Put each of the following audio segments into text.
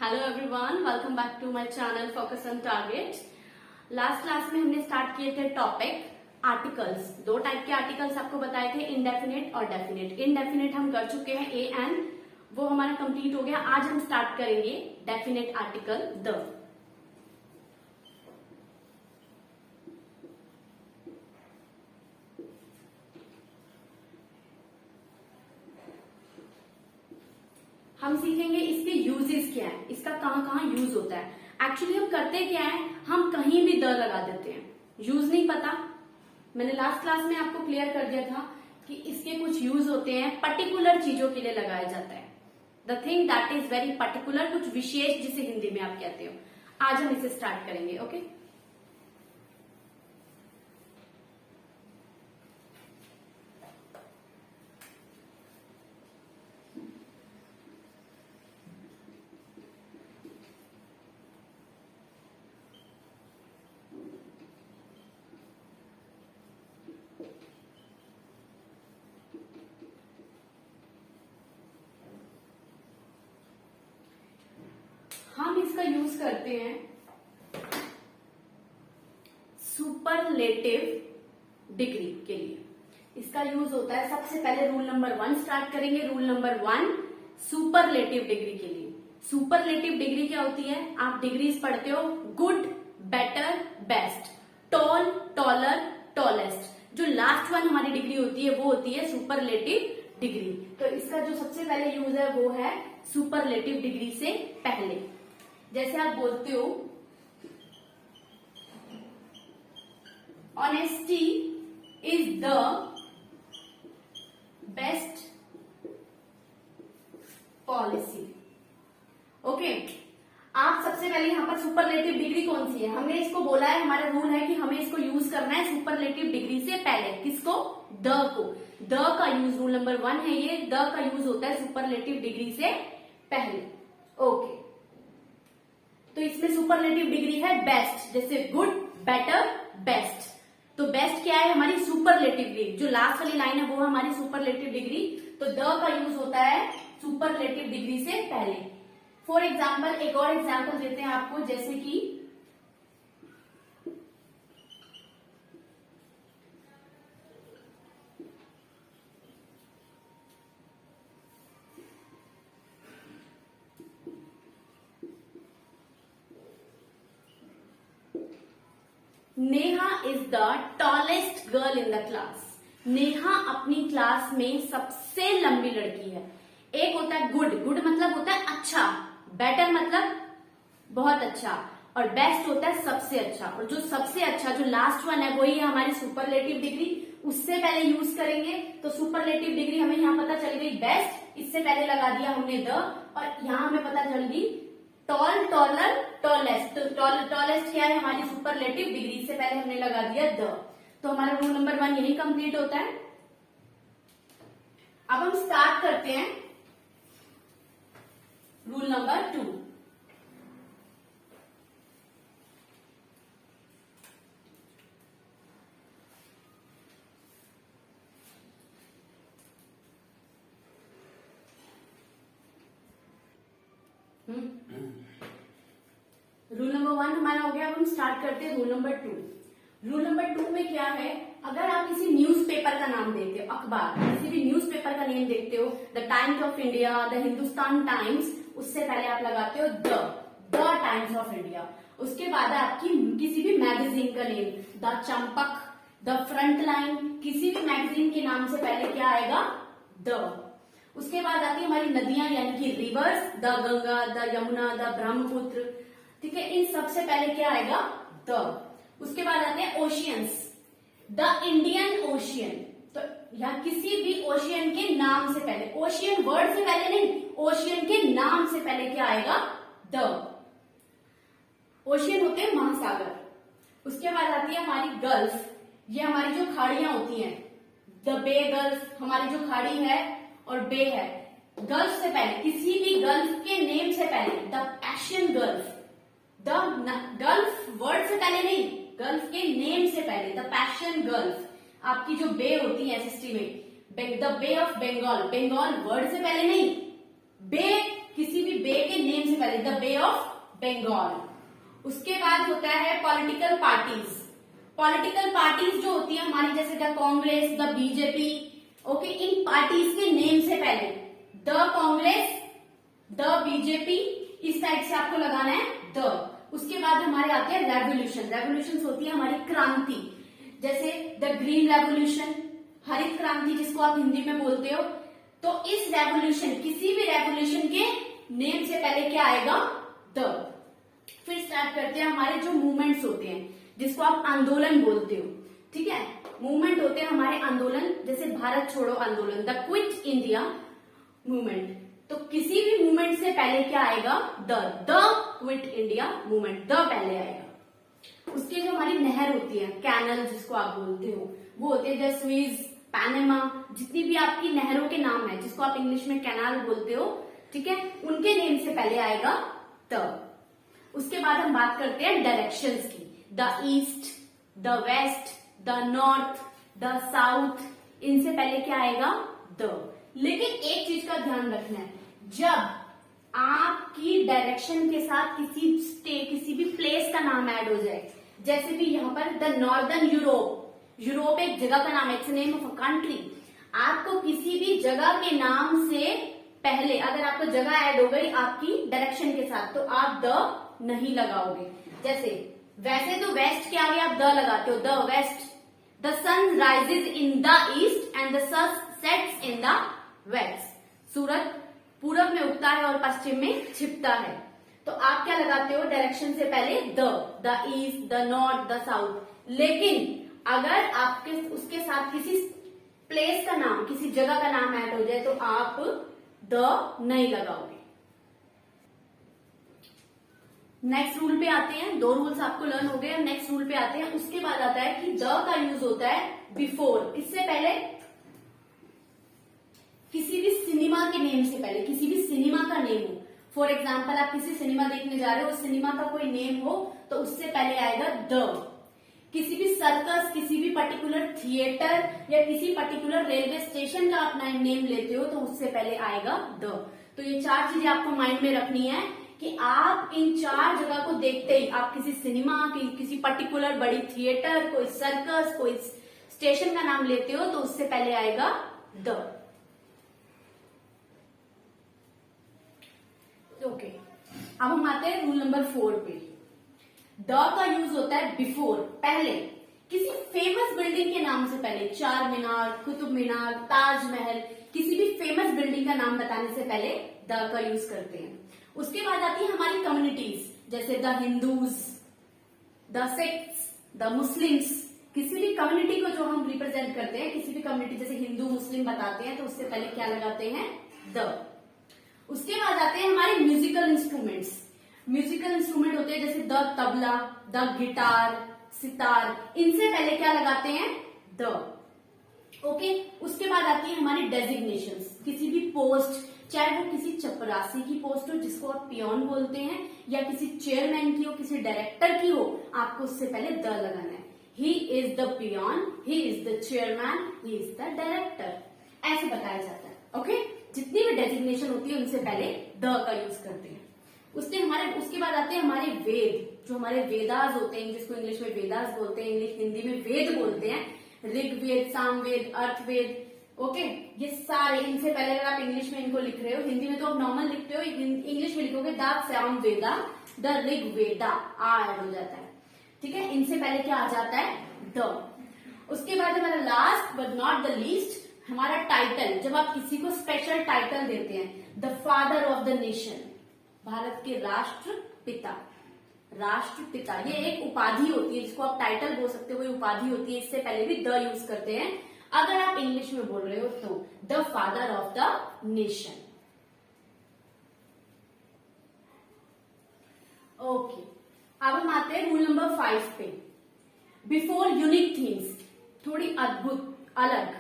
Hello everyone, welcome back to my channel focus on target. Last class में हमने start किए थे topic articles. दो टाइप के आर्टिकल्स आपको बताए थे, इनडेफिनेट और डेफिनेट। इनडेफिनेट हम कर चुके हैं ए एन, वो हमारा कंप्लीट हो गया। आज हम स्टार्ट करेंगे डेफिनेट आर्टिकल द। हम सीखेंगे इसके यूजेस क्या है, इसका कहां कहां यूज होता है। एक्चुअली हम करते क्या है, हम कहीं भी द लगा देते हैं, यूज नहीं पता। मैंने लास्ट क्लास में आपको क्लियर कर दिया था कि इसके कुछ यूज होते हैं, पर्टिकुलर चीजों के लिए लगाया जाता है। The thing that is very particular, कुछ विशेष जिसे हिंदी में आप कहते हो। आज हम इसे स्टार्ट करेंगे। ओके, हम इसका यूज करते हैं सुपरलेटिव डिग्री के लिए। इसका यूज होता है, सबसे पहले रूल नंबर 1 स्टार्ट करेंगे। रूल नंबर 1 सुपरलेटिव डिग्री के लिए। सुपरलेटिव डिग्री क्या होती है, आप डिग्रीज पढ़ते हो, good, better, best, tall, taller, tallest. जो लास्ट वन हमारी डिग्री होती है वो होती है सुपरलेटिव डिग्री। तो इसका जो सबसे पहले यूज है वो है सुपरलेटिव डिग्री से पहले। जैसे आप बोलते हो honesty is the best policy. Okay, आप सबसे पहले यहां पर सुपरलेटिव डिग्री कौन सी है, हमने इसको बोला है, हमारा रूल है कि हमें इसको यूज करना है सुपरलेटिव डिग्री से पहले। किसको, द को। द का यूज, रूल नंबर 1 है ये, द का यूज होता है सुपरलेटिव डिग्री से पहले। ओके, तो इसमें सुपरलेटिव डिग्री है बेस्ट, जैसे गुड, बेटर, बेस्ट। तो बेस्ट क्या है, हमारी सुपरलेटिव डिग्री। जो लास्ट वाली लाइन है वो हमारी सुपरलेटिव डिग्री। तो द का यूज होता है सुपरलेटिव डिग्री से पहले। फॉर एग्जाम्पल, एक और एग्जाम्पल देते हैं आपको, जैसे कि Neha is the tallest girl in the class. Neha अपनी क्लास में सबसे लंबी लड़की है। एक होता है गुड, गुड मतलब होता है अच्छा, बेटर मतलब बहुत अच्छा, और बेस्ट होता है सबसे अच्छा। और जो सबसे अच्छा, जो लास्ट वन है, वही है हमारी सुपरलेटिव डिग्री। उससे पहले यूज करेंगे तो सुपरलेटिव डिग्री हमें यहाँ पता चल गई बेस्ट, इससे पहले लगा दिया हमने द, और यहाँ हमें पता चल गई टॉल, टॉलर, टॉलेस्ट। तो टॉलेस्ट क्या है, हमारी सुपरलेटिव डिग्री से पहले हमने लगा दिया द। तो हमारा रूल नंबर 1 यही कंप्लीट होता है। अब हम स्टार्ट करते हैं रूल नंबर 2। रूल नंबर 1 हमारा हो गया। अब हम स्टार्ट करते हैं रूल नंबर 2। रूल नंबर 2 में क्या है, अगर आप किसी न्यूज़पेपर का नाम देते हो, अखबार, किसी भी न्यूज़पेपर का नेम देखते हो, the times of India, the Hindustan times, उससे पहले आप लगाते हो द टाइम्स ऑफ इंडिया। उसके बाद है आपकी किसी भी मैगजीन का name, the Champak, the front line, किसी भी मैगजीन के नाम से पहले क्या आएगा, द। उसके बाद आती है हमारी नदियां यानी कि reverse, the Ganga, the Yamuna, the Brahmaputra. ठीक है, इन सबसे पहले क्या आएगा, द। उसके बाद आते हैं ओशियंस, द इंडियन ओशियन। तो यहाँ किसी भी ओशियन के नाम से पहले, ओशियन वर्ड से पहले नहीं, ओशियन के नाम से पहले क्या आएगा, द। ओशियन होते हैं महासागर। उसके बाद आती है हमारी गल्फ, ये हमारी जो खाड़ियां होती हैं, द बे गल्फ, हमारी जो खाड़ी है और बे है। गल्फ से पहले, किसी भी गल्फ के नेम से पहले, the Asian gulf. The gulf word से पहले नहीं, गल्फ के नेम से पहले, द पैशन गल्फ। आपकी जो बे होती है एसएसटी में, the bay of Bengal, Bengal word से पहले नहीं, बे किसी भी बे के नेम से पहले द बे ऑफ बंगाल। उसके बाद होता है पॉलिटिकल पार्टीज। पॉलिटिकल पार्टीज जो होती है हमारी, जैसे the Congress, the BJP, okay, in parties के नेम से पहले द कांग्रेस, द बीजेपी, इस टाइप से आपको लगाना है द। उसके बाद हमारे आते हैं रेवोल्यूशन। रेवोल्यूशन होती है हमारी क्रांति, जैसे द ग्रीन रेवोल्यूशन, हरित क्रांति जिसको आप हिंदी में बोलते हो। तो इस रेवोल्यूशन, किसी भी रेवोल्यूशन के नेम से पहले क्या आएगा? द। फिर स्टार्ट करते हैं हमारे जो मूवमेंट्स होते हैं, जिसको आप आंदोलन बोलते हो, ठीक है। मूवमेंट होते हैं हमारे आंदोलन, जैसे भारत छोड़ो आंदोलन, द क्विट इंडिया मूवमेंट। तो किसी भी मूवमेंट से पहले क्या आएगा? The quit India movement, the पहले आएगा। उसके जो हमारी नहर होती है, कैनल जिसको आप बोलते हो, वो होते हैं द स्वीज, पैनामा, जितनी भी आपकी नहरों के नाम है जिसको आप इंग्लिश में कैनाल बोलते हो, ठीक है, उनके नेम से पहले आएगा द। उसके बाद हम बात करते हैं डायरेक्शंस की, the east, the west, the north, the south, इनसे पहले क्या आएगा? द। लेकिन एक चीज का ध्यान रखना है, जब आपकी डायरेक्शन के साथ किसी भी प्लेस का नाम ऐड हो जाए, जैसे भी यहाँ पर द नॉर्दर्न यूरोप, यूरोप एक जगह का नाम है, it's name of a country. आपको किसी भी जगह के नाम से पहले अगर आपको जगह ऐड हो गई आपकी डायरेक्शन के साथ, तो आप द नहीं लगाओगे। जैसे वैसे तो वेस्ट के आगे आप द लगाते हो, the west, the sun rises in the east and the sun sets in the west. सूरज पूरब में उगता है और पश्चिम में छिपता है। तो आप क्या लगाते हो डायरेक्शन से पहले? The east, the north, the south. लेकिन अगर आपके उसके साथ किसी प्लेस का नाम, किसी जगह का नाम ऐड हो जाए, तो आप द नहीं लगाओगे। नेक्स्ट रूल पे आते हैं, दो रूल्स आपको लर्न हो गए। नेक्स्ट रूल पे आते हैं, उसके बाद आता है कि द का यूज होता है बिफोर, किससे पहले? किसी भी सिनेमा के नेम से पहले, किसी भी सिनेमा का नेम हो। फॉर एग्जाम्पल आप किसी सिनेमा देखने जा रहे हो, उस सिनेमा का कोई नेम हो, तो उससे पहले आएगा द। किसी भी सर्कस, किसी भी पर्टिकुलर थिएटर या किसी पर्टिकुलर रेलवे स्टेशन का अपना नेम लेते हो, तो उससे पहले आएगा द। तो ये चार चीजें आपको माइंड में रखनी है कि आप इन चार जगह को देखते ही, आप किसी सिनेमा, किसी पर्टिकुलर बड़ी थिएटर, कोई सर्कस, कोई स्टेशन का नाम लेते हो, तो उससे पहले आएगा द। ओके, अब हम आते हैं रूल नंबर 4 पे। द का यूज होता है बिफोर, पहले, किसी फेमस बिल्डिंग के नाम से पहले, चार मीनार, कुतुब मीनार, ताजमहल, किसी भी फेमस बिल्डिंग का नाम बताने से पहले द का यूज करते हैं। उसके बाद आती है हमारी कम्युनिटीज, जैसे the Hindus, the Sikhs, the Muslims. किसी भी कम्युनिटी को जो हम रिप्रेजेंट करते हैं, किसी भी कम्युनिटी जैसे हिंदू मुस्लिम बताते हैं, तो उससे पहले क्या लगाते हैं? द। उसके बाद आते हैं हमारे म्यूजिकल इंस्ट्रूमेंट्स। म्यूजिकल इंस्ट्रूमेंट होते हैं जैसे the tabla, the guitar, sitar, इनसे पहले क्या लगाते हैं? द। ओके, उसके बाद आती है हमारी डेजिग्नेशंस। किसी भी पोस्ट, चाहे वो किसी चपरासी की पोस्ट हो जिसको आप पियोन बोलते हैं, या किसी चेयरमैन की हो, किसी डायरेक्टर की हो, आपको उससे पहले द लगाना है। He is the peon, he is the chairman, he is the director, ऐसे बताया जाता है। ओके, जितनी भी डेजिग्नेशन होती है उनसे पहले द का यूज करते हैं। उसके बाद आते हैं हमारे वेद, जो हमारे वेदास होते हैं, जिसको इंग्लिश में वेदास बोलते हैं, इंग्लिश हिंदी में वेद बोलते हैं। ऋग्वेद, सामवेद, अर्थवेद, ओके, ये सारे, इनसे पहले अगर आप इंग्लिश में इनको लिख रहे हो, हिंदी में तो आप नॉर्मल लिखते हो, इंग्लिश में लिखोगे द सामवेदा, द ऋग्वेदा, आ ऐड हो जाता है, ठीक है। इनसे पहले क्या आ जाता है? द। उसके बाद हमारा last but not the least, हमारा टाइटल। जब आप किसी को स्पेशल टाइटल देते हैं, the father of the nation, Bharat के राष्ट्रपिता, राष्ट्रपिता, ये एक उपाधि होती है जिसको आप टाइटल बोल सकते हो, कोई उपाधि होती है। इससे पहले भी द यूज करते हैं अगर आप इंग्लिश में बोल रहे हो तो, the father of the nation. Okay, अब हम आते हैं रूल नंबर 5 पे। बिफोर यूनिक थिंग्स, थोड़ी अद्भुत, अलग,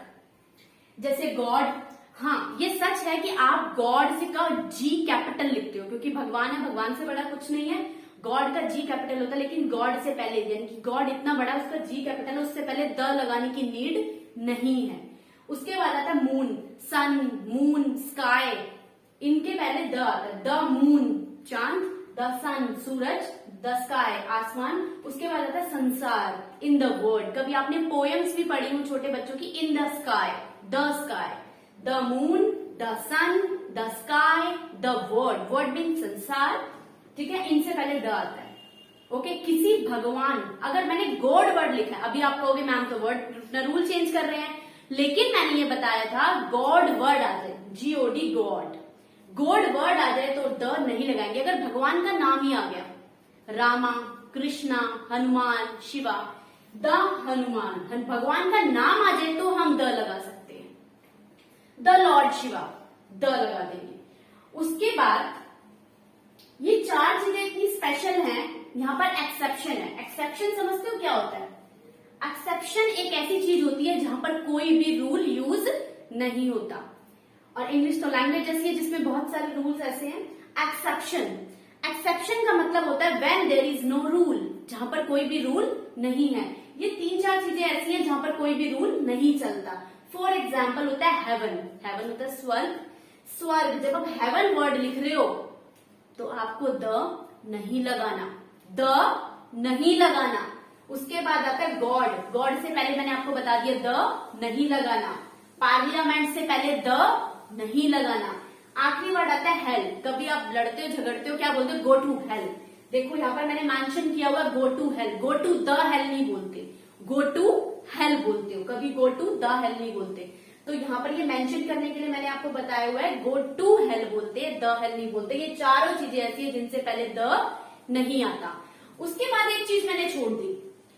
जैसे गॉड। हाँ, ये सच है कि आप गॉड से का जी कैपिटल लिखते हो, क्योंकि भगवान है, भगवान से बड़ा कुछ नहीं है, गॉड का जी कैपिटल होता है। लेकिन गॉड से पहले, यानी कि गॉड इतना बड़ा, उसका जी कैपिटल है, उससे पहले द लगाने की नीड नहीं है। उसके बाद आता है मून, सन, मून, स्काई, इनके पहले द आता है। द मून, चांद, द सन सूरज, द स्काई आसमान, उसके बाद आता है संसार, इन द वर्ल्ड। कभी आपने पोएम्स भी पढ़ी हो छोटे बच्चों की, in the sky, the moon, the sun, the sky, the world, world mean संसार, ठीक है, इनसे पहले द आता है। ओके, किसी भगवान, अगर मैंने गॉड वर्ड लिखा है, अभी आप कहोगे मैम तो वर्ड रूल चेंज कर रहे हैं, लेकिन मैंने ये बताया था गॉड वर्ड आ जाए, GOD गॉड, गॉड वर्ड आ जाए तो द नहीं लगाएंगे। अगर भगवान का नाम ही आ गया, रामा, कृष्णा, हनुमान, शिवा, द हनुमान, भगवान का नाम आ जाए तो हम द लगा सकते हैं, द लॉर्ड शिवा, द लगा देंगे। उसके बाद ये चार चीजें इतनी स्पेशल हैं, यहां पर एक्सेप्शन है। एक्सेप्शन समझते हो क्या होता है? एक्सेप्शन एक ऐसी चीज होती है जहां पर कोई भी रूल यूज नहीं होता, और इंग्लिश तो लैंग्वेज ऐसी है जिसमें बहुत सारे रूल्स ऐसे हैं। एक्सेप्शन का मतलब होता है when there is no rule, जहां पर कोई भी रूल नहीं है। ये तीन चार चीजें ऐसी हैं जहां पर कोई भी रूल नहीं चलता। फॉर एग्जाम्पल होता है हेवन, हेवन होता है स्वर्ग, स्वर्ग, जब आप हेवन वर्ड लिख रहे हो तो आपको द नहीं लगाना, द नहीं लगाना। उसके बाद आता है गॉड, गॉड से पहले मैंने आपको बता दिया द नहीं लगाना। पार्लियामेंट से पहले द नहीं लगाना। आखिरी वर्ड आता है हेल, कभी आप लड़ते हो झगड़ते हो क्या बोलते हो? Go to hell. देखो यहां पर मैंने मेंशन किया हुआ go to hell, go to the hell नहीं बोलते, गो टू हेल बोलते हो, कभी गो टू द हेल नहीं बोलते। तो यहाँ पर ये मेंशन करने के लिए मैंने आपको बताया हुआ है गो टू हेल बोलते, द हेल नहीं बोलते। ये चारों चीजें ऐसी है जिनसे पहले द नहीं आता। उसके बाद एक चीज मैंने छोड़ दी,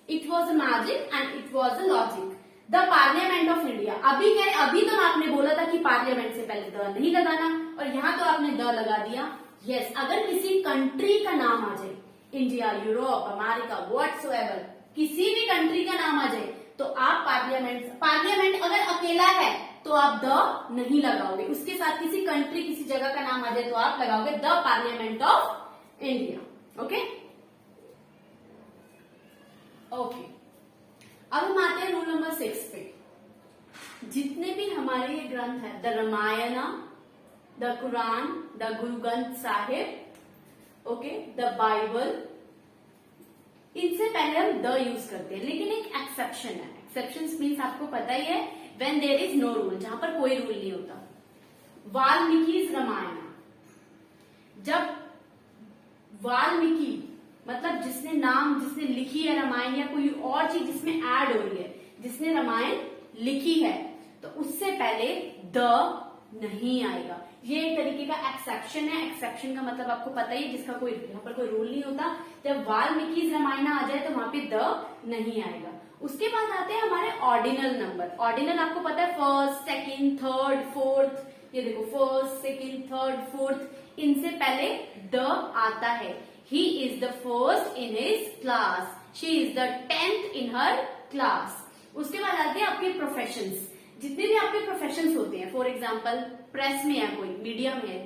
it was a magic and it was a logic, the parliament of India. अभी तो आपने बोला था कि पार्लियामेंट से पहले द नहीं लगाना, और यहाँ तो आपने द लगा दिया। यस, अगर किसी कंट्री का नाम आ जाए, इंडिया, यूरोप, अमेरिका, व्हाटसोएवर, किसी भी कंट्री का नाम आ जाए तो आप पार्लियामेंट अगर अकेला है तो आप द नहीं लगाओगे, उसके साथ किसी कंट्री किसी जगह का नाम आ जाए तो आप लगाओगे the parliament of India. Okay okay, अब हम आते हैं रूल नंबर 6 पे। जितने भी हमारे ये ग्रंथ है, the Ramayan, the Quran, the Guru Granth Sahib, okay, the Bible, इनसे पहले हम द यूज करते हैं, लेकिन एक एक्सेप्शन है। एक्सेप्शन मीन्स आपको पता ही है, when there is no rule, जहां पर कोई रूल नहीं होता। वाल्मीकि रामायण, जब वाल्मीकि मतलब जिसने लिखी है रामायण, या कोई और चीज जिसमें ऐड हो रही है, जिसने रामायण लिखी है, तो उससे पहले द नहीं आएगा। ये एक तरीके का एक्सेप्शन है। एक्सेप्शन का मतलब आपको पता ही है, जिसका कोई यहाँ पर कोई रूल नहीं होता। जब वाल्मीकि रामायण आ जाए तो वहां पे द नहीं आएगा। उसके बाद आते हैं हमारे ऑर्डिनल नंबर। ऑर्डिनल आपको पता है फर्स्ट, सेकंड, थर्ड, फोर्थ। ये देखो फर्स्ट, सेकंड, थर्ड, फोर्थ, इनसे पहले द आता है। He is the first in his class, she is the 10th in her class. उसके बाद आते हैं आपके प्रोफेशंस। जितने भी आपके प्रोफेशंस होते हैं, फॉर एग्जाम्पल प्रेस में है, कोई मीडिया में है,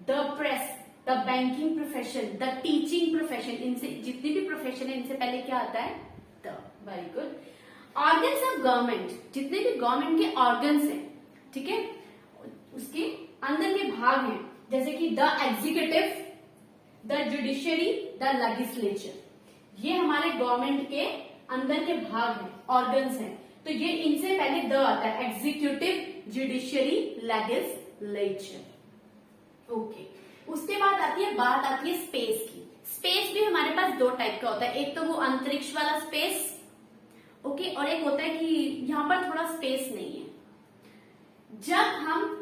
the press, the banking profession, the teaching profession, इनसे जितने भी प्रोफेशन है इनसे पहले क्या आता है? The. Very good. Organs of government, जितने भी गवर्नमेंट के ऑर्गन्स हैं, ठीक है, उसके अंदर के भाग हैं, जैसे कि the executive, the judiciary, the legislature, ये हमारे गवर्नमेंट के अंदर के भाग हैं, ऑर्गन्स हैं। तो ये इनसे पहले द आता है, एग्जीक्यूटिव, जुडिशियरी, लेजिस्लेचर। ओके, उसके बाद बात आती है स्पेस की। स्पेस भी हमारे पास दो टाइप का होता है, एक तो वो अंतरिक्ष वाला स्पेस, ओके, और एक होता है कि यहां पर थोड़ा स्पेस नहीं है। जब हम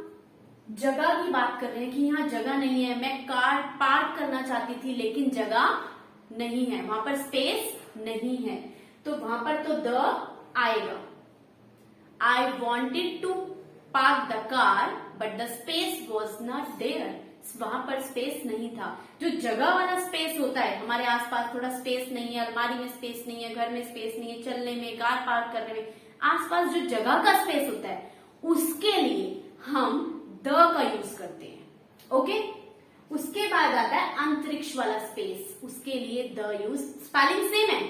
जगह की बात कर रहे हैं कि यहाँ जगह नहीं है, मैं कार पार्क करना चाहती थी लेकिन जगह नहीं है, वहां पर स्पेस नहीं है, तो वहां पर तो द आएगा। I wanted to park the car but the space was not there, वहां पर स्पेस नहीं था। जो जगह वाला स्पेस होता है, हमारे आसपास थोड़ा स्पेस नहीं है, अलमारी में स्पेस नहीं है, घर में स्पेस नहीं है, चलने में, कार पार्क करने में, आसपास जो जगह का स्पेस होता है उसके लिए हम द का यूज करते हैं। ओके, उसके बाद आता है अंतरिक्ष वाला स्पेस, उसके लिए द यूज, स्पेलिंग सेम है।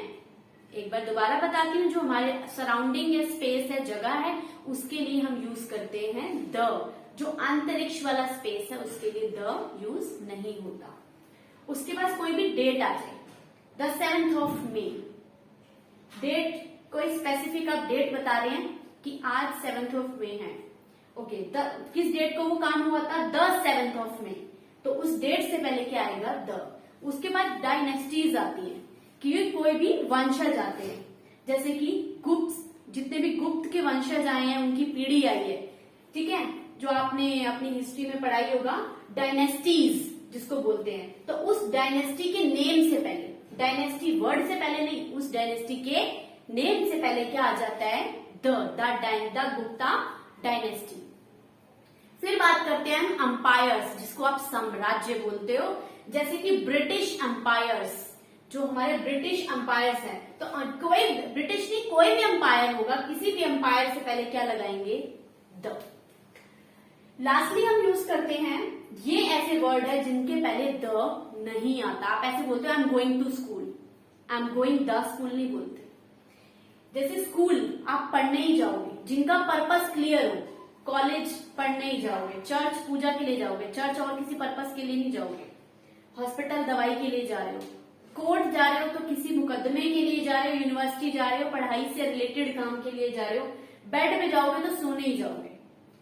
एक बार दोबारा बताती हूँ, जो हमारे सराउंडिंग या स्पेस है, जगह है, उसके लिए हम यूज करते हैं द। जो अंतरिक्ष वाला स्पेस है उसके लिए द यूज नहीं होता। उसके पास कोई भी डेट आ जाए, the 7th of May, date कोई स्पेसिफिक आप डेट बता रहे हैं कि आज 7th ऑफ मे है, ओके, किस डेट को वो काम हुआ था, द 7th ऑफ मे, तो उस डेट से पहले क्या आएगा, द। उसके बाद डायनेस्टीज आती है कि कोई भी वंशज आते हैं, जैसे कि गुप्त, जितने भी गुप्त के वंशज आए हैं उनकी पीढ़ी आई है, ठीक है, जो आपने अपनी हिस्ट्री में पढ़ाई होगा, डायनेस्टीज जिसको बोलते हैं। तो उस डायनेस्टी के नेम से पहले, डायनेस्टी वर्ड से पहले नहीं, उस डायनेस्टी के नेम से पहले क्या आ जाता है, द गुप्ता डायनेस्टी। फिर बात करते हैं हम अंपायर्स, जिसको आप साम्राज्य बोलते हो, जैसे कि ब्रिटिश अंपायर्स, जो हमारे ब्रिटिश अंपायर्स हैं। तो कोई ब्रिटिश नहीं, कोई भी अंपायर होगा, किसी भी अंपायर से पहले क्या लगाएंगे, द। लास्टली हम यूज करते हैं, ये ऐसे वर्ड है जिनके पहले द नहीं आता। आप ऐसे बोलते हो I am going to school, I am going the school नहीं बोलते। जैसे स्कूल आप पढ़ने ही जाओगे, जिनका पर्पस क्लियर हो, कॉलेज पढ़ने ही जाओगे, चर्च पूजा के लिए जाओगे, चर्च और किसी पर्पस के लिए नहीं जाओगे, हॉस्पिटल दवाई के लिए जा रहे हो, कोर्ट जा रहे हो तो किसी मुकदमे के लिए जा रहे हो, यूनिवर्सिटी जा रहे हो पढ़ाई से रिलेटेड काम के लिए जा रहे हो, बेड पे जाओगे तो सोने ही जाओगे,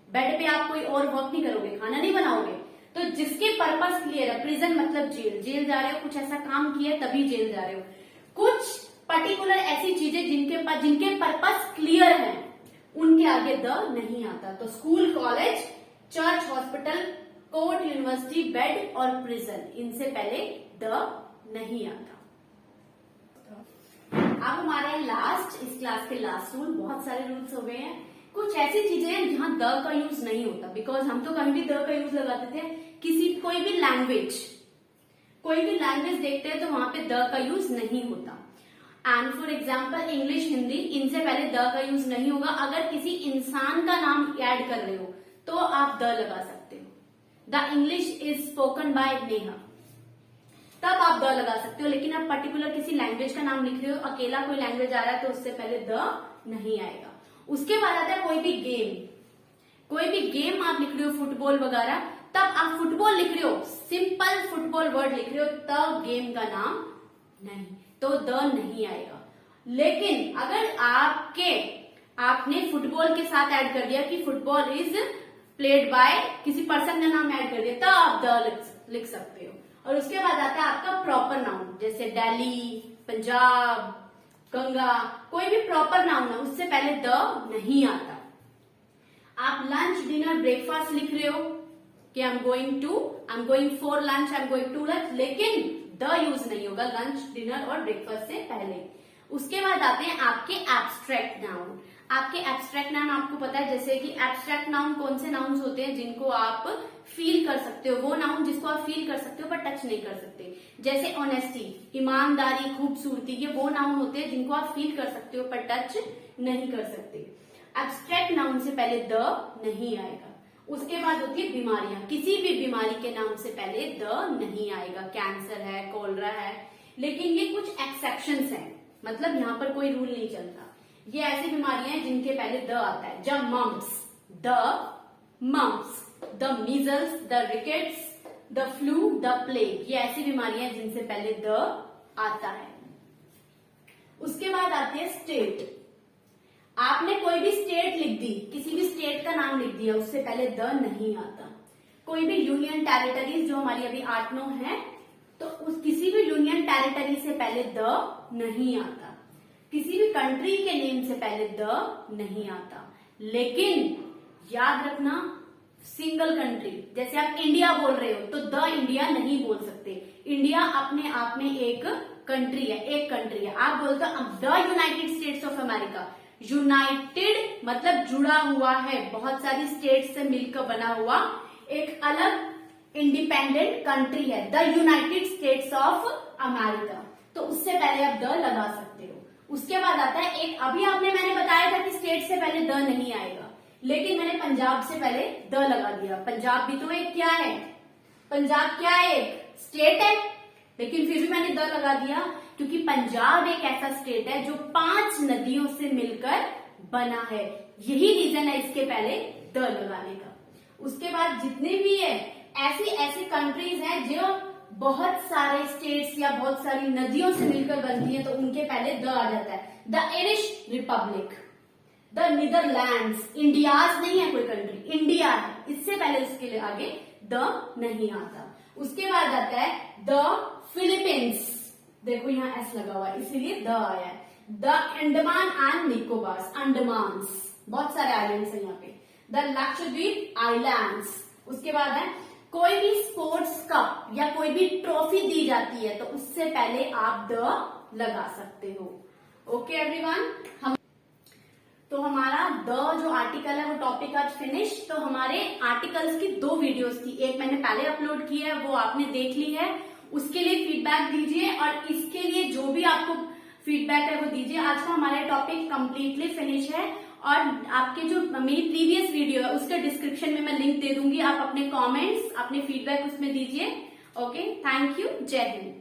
बेड पे आप कोई और वर्क नहीं करोगे, खाना नहीं बनाओगे। तो जिसके पर्पस क्लियर है, प्रिजन मतलब जेल, जेल जा रहे हो, कुछ ऐसा काम किया तभी जेल जा रहे हो, कुछ पर्टिकुलर ऐसी चीजें जिनके पर्पस क्लियर है, उनके आगे द नहीं आता। तो school, college, church, hospital, court, university, bed और प्रिजन, इनसे पहले द नहीं आता। अब हमारे लास्ट, इस क्लास के लास्ट रूल, बहुत सारे रूल्स हो गए हैं। कुछ ऐसी चीजें हैं जहां द का यूज नहीं होता, बिकॉज हम तो कहीं भी द का यूज लगाते थे, कोई भी लैंग्वेज देखते हैं तो वहां पे द का यूज नहीं होता। And for example English, Hindi, इनसे पहले द का यूज नहीं होगा। अगर किसी इंसान का नाम ऐड कर रहे हो तो आप द लगा सकते हो, the English is spoken by Neha, तब आप द लगा सकते हो। लेकिन आप पर्टिकुलर किसी लैंग्वेज का नाम लिख रहे हो, अकेला कोई लैंग्वेज आ रहा है तो उससे पहले द नहीं आएगा। उसके बाद आता है कोई भी गेम आप लिख रहे हो, फुटबॉल वगैरह, तब आप फुटबॉल लिख रहे हो, सिंपल फुटबॉल वर्ड लिख रहे हो, तब गेम का नाम नहीं, तो द नहीं आएगा। लेकिन अगर आपने फुटबॉल के साथ ऐड कर दिया कि फुटबॉल इज प्लेड बाय, किसी पर्सन का नाम ऐड कर दिया, तब आप द लिख सकते हो। और उसके बाद आता है आपका प्रॉपर नाउन, जैसे दिल्ली, पंजाब, गंगा, कोई भी प्रॉपर नाउन है, उससे पहले द नहीं आता। आप लंच, डिनर, ब्रेकफास्ट लिख रहे हो कि I am going for lunch, I am going to lunch, लेकिन द यूज नहीं होगा लंच, डिनर और ब्रेकफास्ट से पहले। उसके बाद आते हैं आपके एब्स्ट्रैक्ट नाउन। आपके एब्स्ट्रैक्ट नाउन आपको पता है, जैसे कि एब्स्ट्रैक्ट नाउन कौन से नाउन्स होते हैं जिनको आप फील कर सकते हो, वो नाउन जिसको आप फील कर सकते हो पर टच नहीं कर सकते, जैसे ऑनेस्टी, ईमानदारी, खूबसूरती, ये वो नाउन होते हैं जिनको आप फील कर सकते हो पर टच नहीं कर सकते। एब्स्ट्रैक्ट नाउन से पहले द नहीं आएगा। उसके बाद होती है बीमारियां, किसी भी बीमारी के नाम से पहले द नहीं आएगा, कैंसर है, कोलरा है, लेकिन ये कुछ एक्सेप्शंस हैं, मतलब यहाँ पर कोई रूल नहीं चलता। ये ऐसी बीमारियां हैं जिनके पहले द आता है, जब mumps, the measles, the rickets, the flu, the plague, ये ऐसी बीमारियां हैं जिनसे पहले द आता है। उसके बाद आती है स्टेट। आपने कोई भी स्टेट लिख दी, किसी भी स्टेट का नाम लिख दिया, उससे पहले द नहीं आता। कोई भी यूनियन टेरिटरीज, जो हमारी अभी 8-9 है, तो किसी भी यूनियन टेरिटरी से पहले द नहीं आता। किसी भी कंट्री के नेम से पहले द नहीं आता। लेकिन याद रखना, सिंगल कंट्री, जैसे आप इंडिया बोल रहे हो तो द इंडिया नहीं बोल सकते। इंडिया अपने आप में एक कंट्री है, आप बोलते हो the United states of America, United मतलब जुड़ा हुआ है, बहुत सारी स्टेट से मिलकर बना हुआ एक अलग इंडिपेंडेंट कंट्री है, the United states of America, तो उससे पहले आप द लगा सकते हो। उसके बाद आता है एक, अभी मैंने बताया था कि स्टेट से पहले द नहीं आएगा, लेकिन मैंने पंजाब से पहले द लगा दिया। पंजाब भी तो एक क्या है, पंजाब क्या है, एक स्टेट है, लेकिन फिर भी मैंने द लगा दिया क्योंकि पंजाब एक ऐसा स्टेट है जो 5 नदियों से मिलकर बना है, यही रीजन है इसके पहले द लगाने का। उसके बाद जितने भी है ऐसी ऐसी कंट्रीज हैं जो बहुत सारे स्टेट्स या बहुत सारी नदियों से मिलकर बनती है, तो उनके पहले द आ जाता है। The Irish Republic, the Netherlands, India's नहीं है कोई कंट्री, इंडिया है, इससे पहले उसके लिए आगे द नहीं आता। उसके बाद आता है द फिलीपींस, देखो यहाँ एस लगा हुआ है इसीलिए द आया है। द अंडमान एंड निकोबार्स, अंडमान्स, बहुत सारे आइलैंड्स हैं यहाँ पे। The Lakshadweep islands. उसके बाद है कोई भी स्पोर्ट्स कप या कोई भी ट्रॉफी दी जाती है तो उससे पहले आप द लगा सकते हो। ओके एवरीवन, तो हमारा द जो आर्टिकल है वो टॉपिक आज फिनिश। तो हमारे आर्टिकल्स की 2 वीडियोस थी, एक मैंने पहले अपलोड की है वो आपने देख ली है, उसके लिए फीडबैक दीजिए और इसके लिए जो भी आपको फीडबैक है वो दीजिए। आज का हमारा टॉपिक कंप्लीटली फिनिश है और आपके जो मेरी प्रीवियस वीडियो है उसके डिस्क्रिप्शन में मैं लिंक दे दूंगी, आप अपने कमेंट्स अपने फीडबैक उसमें दीजिए। ओके, थैंक यू, जय हिंद।